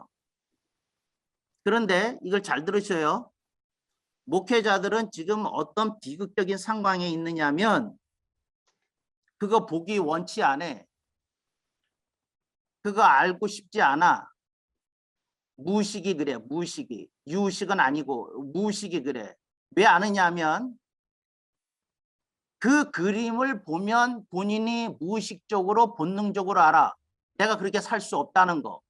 그런데 이걸 잘 들으셔요. 목회자들은 지금 어떤 비극적인 상황에 있느냐면 그거 보기 원치 않아. 그거 알고 싶지 않아. 무식이 그래. 무식이. 유식은 아니고 무식이 그래. 왜 아느냐면 그 그림을 보면 본인이 무의식적으로 본능적으로 알아. 내가 그렇게 살 수 없다는 거.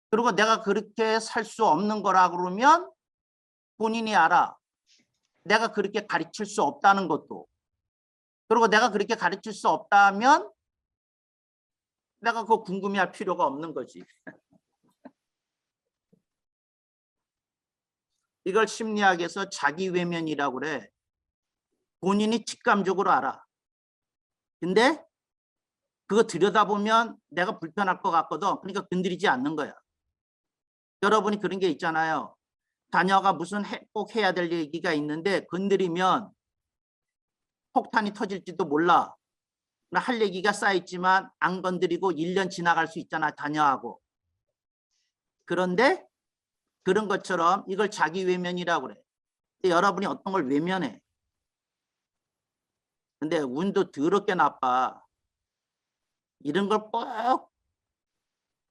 그리고 내가 그렇게 살 수 없는 거라 그러면 본인이 알아. 내가 그렇게 가르칠 수 없다는 것도. 그리고 내가 그렇게 가르칠 수 없다면 내가 그거 궁금해할 필요가 없는 거지. 이걸 심리학에서 자기 외면이라고 그래. 본인이 직감적으로 알아. 근데 그거 들여다보면 내가 불편할 것 같거든. 그러니까 건드리지 않는 거야. 여러분이 그런 게 있잖아요. 자녀가 무슨 꼭 해야 될 얘기가 있는데 건드리면 폭탄이 터질지도 몰라. 할 얘기가 쌓였지만 안 건드리고 1년 지나갈 수 있잖아, 자녀하고. 그런데 그런 것처럼 이걸 자기 외면이라고 그래. 여러분이 어떤 걸 외면해. 근데 운도 더럽게 나빠. 이런 걸 꼭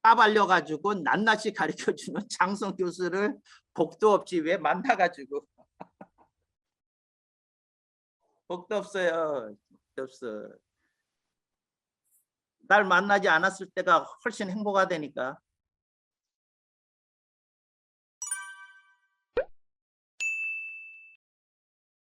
까발려가지고 낱낱이 가르쳐주는 장성 교수를 복도 없지 왜 만나가지고. 복도 없어요. 복도 없어. 날 만나지 않았을 때가 훨씬 행복하다니까.